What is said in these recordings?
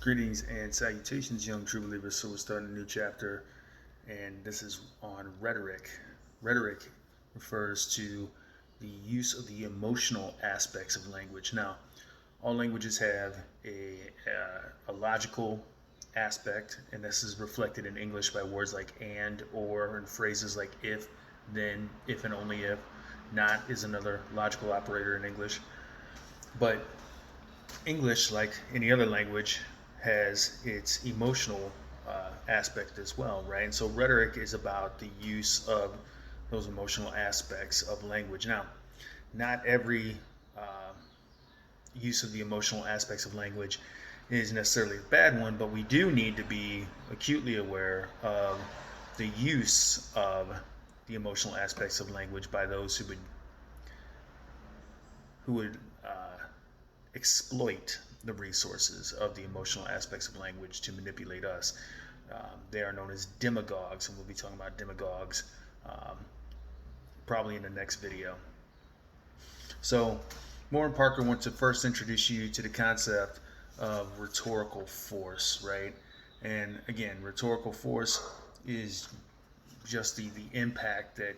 Greetings and salutations, young true believers. So we're starting a new chapter, and this is on rhetoric. Rhetoric refers to the use of the emotional aspects of language. Now, all languages have a logical aspect, and this is reflected in English by words like and, or, and phrases like if, then, if and only if. Not is another logical operator in English. But English, like any other language, has its emotional aspect as well, right? And so rhetoric is about the use of those emotional aspects of language. Now, not every use of the emotional aspects of language is necessarily a bad one, but we do need to be acutely aware of the use of the emotional aspects of language by those who would exploit the resources of the emotional aspects of language to manipulate us. They are known as demagogues, and we'll be talking about demagogues probably in the next video. So, Warren Parker wants to first introduce you to the concept of rhetorical force, right? And again, rhetorical force is just the impact that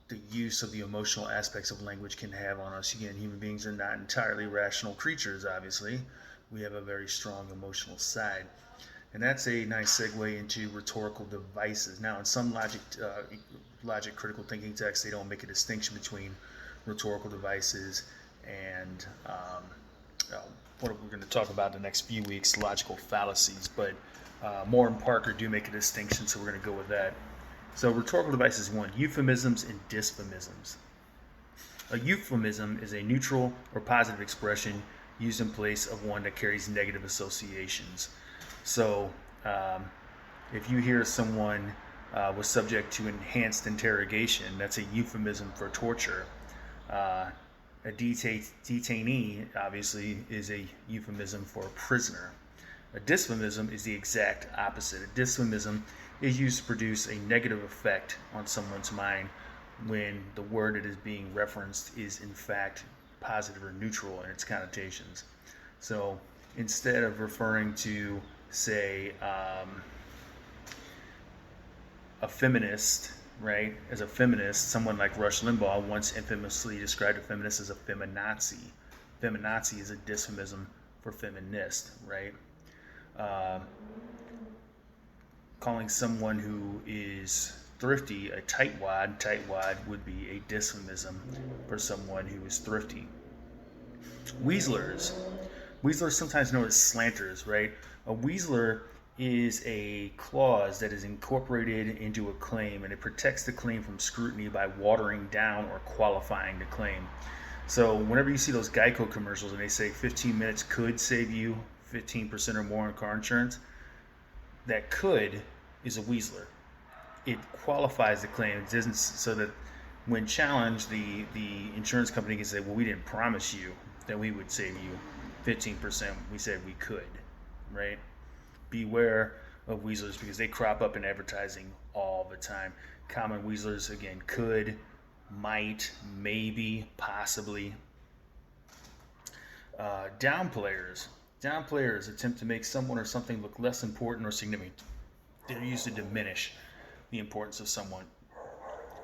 the use of the emotional aspects of language can have on us. Again, human beings are not entirely rational creatures, obviously. We have a very strong emotional side. And that's a nice segue into rhetorical devices. Now, in some logic critical thinking texts, they don't make a distinction between rhetorical devices and what we're going to talk about in the next few weeks, logical fallacies. But Moore and Parker do make a distinction, so we're going to go with that. So rhetorical devices: 1, euphemisms and dysphemisms. A euphemism is a neutral or positive expression used in place of one that carries negative associations. So if you hear someone was subject to enhanced interrogation, that's a euphemism for torture. A detainee, obviously, is a euphemism for a prisoner. A dysphemism is the exact opposite. A dysphemism is used to produce a negative effect on someone's mind when the word that is being referenced is in fact positive or neutral in its connotations. So instead of referring to, say, a feminist, right? As a feminist, someone like Rush Limbaugh once infamously described a feminist as a feminazi. Feminazi is a dysphemism for feminist, right? Calling someone who is thrifty a tightwad would be a dysphemism for someone who is thrifty. Weaslers. Weaslers, sometimes known as slanters, right? A Weasler is a clause that is incorporated into a claim, and it protects the claim from scrutiny by watering down or qualifying the claim. So whenever you see those Geico commercials and they say 15 minutes could save you 15% or more in car insurance, that could is a Weasler. It qualifies the claim. It doesn't, so that when challenged, the insurance company can say, well, we didn't promise you that we would save you 15%. We said we could, right? Beware of Weaslers because they crop up in advertising all the time. Common Weaslers, again, could, might, maybe, possibly. Downplayers. Downplayers attempt to make someone or something look less important or significant. They're used to diminish the importance of someone.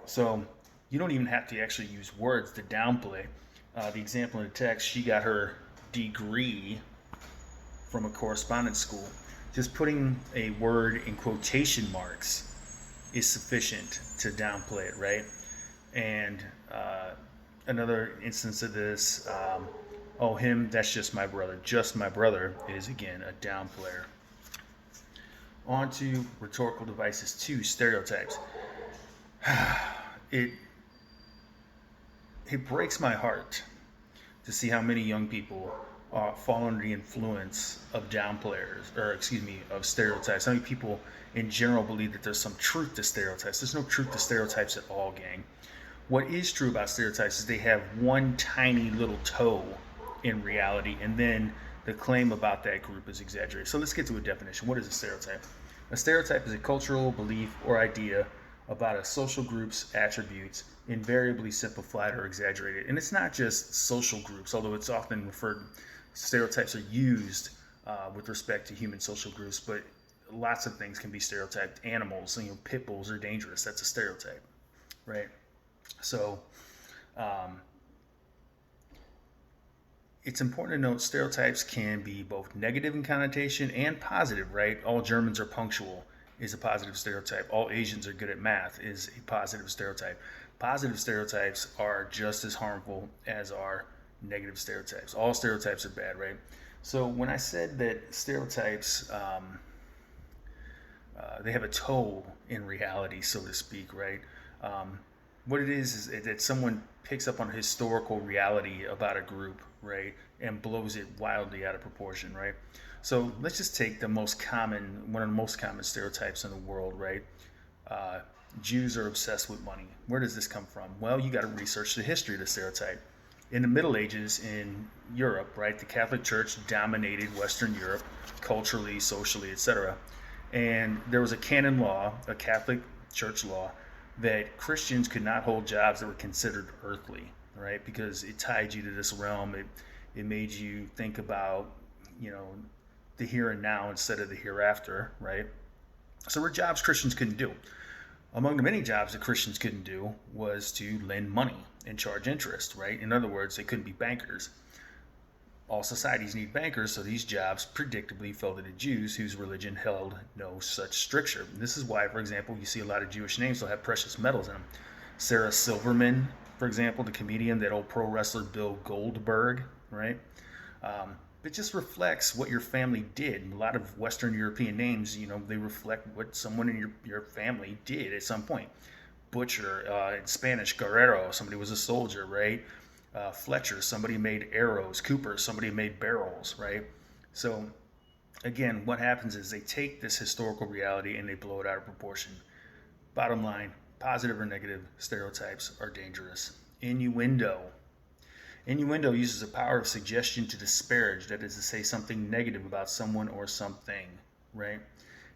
So you don't even have to actually use words to downplay. The example in the text, she got her degree from a correspondence school. Just putting a word in quotation marks is sufficient to downplay it, right? And another instance of this, oh, him, that's just my brother. Just my brother is, again, a downplayer. On to rhetorical devices 2, stereotypes. It breaks my heart to see how many young people fall under the influence of downplayers, or of stereotypes. How many people in general believe that there's some truth to stereotypes? There's no truth to stereotypes at all, gang. What is true about stereotypes is they have one tiny little toe in reality, and then the claim about that group is exaggerated. So let's get to a definition. What is a stereotype? A stereotype is a cultural belief or idea about a social group's attributes, invariably simplified or exaggerated. And it's not just social groups, although it's often referred, stereotypes are used with respect to human social groups, but lots of things can be stereotyped. Animals, pit bulls are dangerous. That's a stereotype, right? So it's important to note stereotypes can be both negative in connotation and positive, right? All Germans are punctual is a positive stereotype. All Asians are good at math is a positive stereotype. Positive stereotypes are just as harmful as are negative stereotypes. All stereotypes are bad, right? So when I said that stereotypes, they have a toll in reality, so to speak, right? What it is that someone picks up on historical reality about a group, right, and blows it wildly out of proportion, right? So let's just take one of the most common stereotypes in the world, right? Uh, Jews are obsessed with money. Where does this come from? Well, you got to research the history of the stereotype. In the Middle Ages in Europe, right, the Catholic Church dominated Western Europe culturally, socially, etc. And there was a canon law, a Catholic Church law, that Christians could not hold jobs that were considered earthly, right? Because it tied you to this realm. It made you think about, the here and now instead of the hereafter, right? So there were jobs Christians couldn't do. Among the many jobs that Christians couldn't do was to lend money and charge interest, right? In other words, they couldn't be bankers. All societies need bankers, so these jobs predictably fell to the Jews, whose religion held no such stricture. This is why, for example, you see a lot of Jewish names will have precious metals in them. Sarah Silverman, for example, the comedian, that old pro wrestler Bill Goldberg, right? It just reflects what your family did. A lot of Western European names, they reflect what someone in your family did at some point. Butcher, in Spanish, Guerrero, somebody was a soldier, right? Fletcher, somebody made arrows. Cooper, somebody made barrels, right? So again, what happens is they take this historical reality and they blow it out of proportion. Bottom line, positive or negative stereotypes are dangerous. Innuendo. Innuendo uses the power of suggestion to disparage, that is to say something negative about someone or something, right?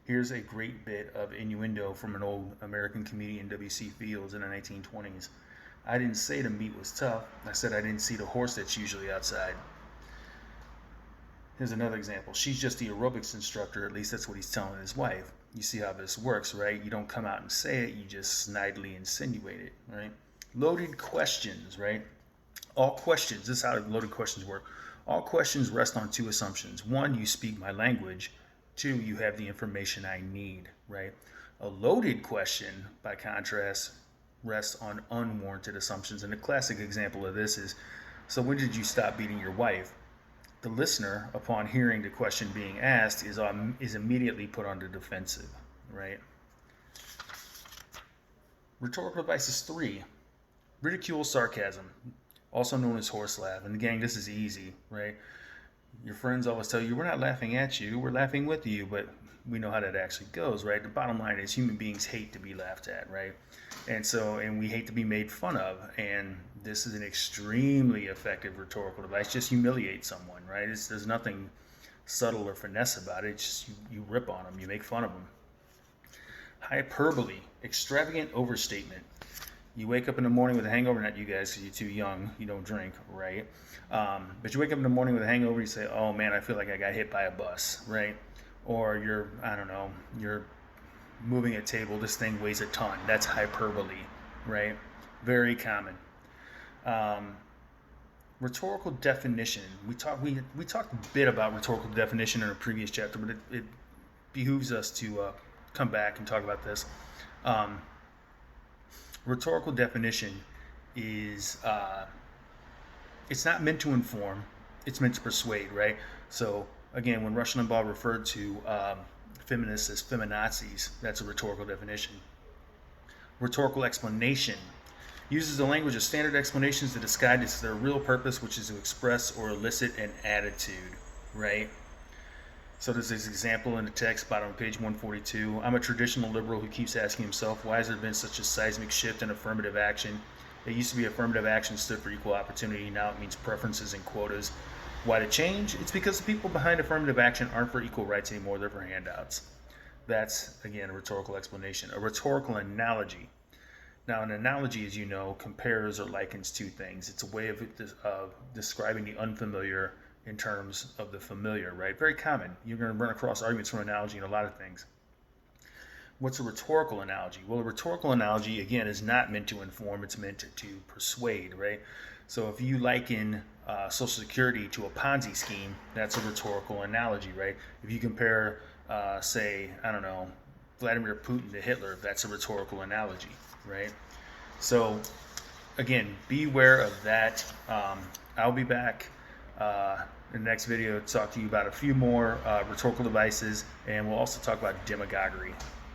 Here's a great bit of innuendo from an old American comedian, W.C. Fields, in the 1920s. I didn't say the meat was tough. I said I didn't see the horse that's usually outside. Here's another example. She's just the aerobics instructor. At least that's what he's telling his wife. You see how this works, right? You don't come out and say it. You just snidely insinuate it, right? Loaded questions, right? All questions, this is how loaded questions work. All questions rest on two assumptions. One, you speak my language. Two, you have the information I need, right? A loaded question, by contrast, rests on unwarranted assumptions. And a classic example of this is, so when did you stop beating your wife? The listener, upon hearing the question being asked, is immediately put on the defensive, right? Rhetorical devices 3. Ridicule, sarcasm, also known as horse laugh. And gang, this is easy, right? Your friends always tell you, we're not laughing at you, we're laughing with you, but we know how that actually goes, right? The bottom line is human beings hate to be laughed at, right? And we hate to be made fun of. And this is an extremely effective rhetorical device. Just humiliate someone, right? There's nothing subtle or finesse about it. It's just you rip on them, you make fun of them. Hyperbole, extravagant overstatement. You wake up in the morning with a hangover, not you guys because you're too young, you don't drink, right? But you wake up in the morning with a hangover, you say, oh man, I feel like I got hit by a bus, right? Or you're moving a table, this thing weighs a ton. That's hyperbole, right? Very common. Rhetorical definition. We talked a bit about rhetorical definition in a previous chapter, but it behooves us to come back and talk about this. Rhetorical definition is it's not meant to inform, it's meant to persuade, right? So again, when Rush Limbaugh referred to feminists as feminazis, that's a rhetorical definition. Rhetorical explanation uses the language of standard explanations to disguise their real purpose, which is to express or elicit an attitude, right? So there's this example in the text, bottom of page 142. I'm a traditional liberal who keeps asking himself, why has there been such a seismic shift in affirmative action? It used to be affirmative action stood for equal opportunity. Now it means preferences and quotas. Why the change? It's because the people behind affirmative action aren't for equal rights anymore. They're for handouts. That's, again, a rhetorical explanation. A rhetorical analogy. Now, an analogy, as you know, compares or likens two things. It's a way of describing the unfamiliar in terms of the familiar, right? Very common. You're going to run across arguments from analogy in a lot of things. What's a rhetorical analogy? Well, a rhetorical analogy, again, is not meant to inform, it's meant to persuade, right? So if you liken Social Security to a Ponzi scheme, that's a rhetorical analogy, right? If you compare, say, I don't know, Vladimir Putin to Hitler, that's a rhetorical analogy, right? So again, beware of that. I'll be back in the next video to talk to you about a few more rhetorical devices, and we'll also talk about demagoguery.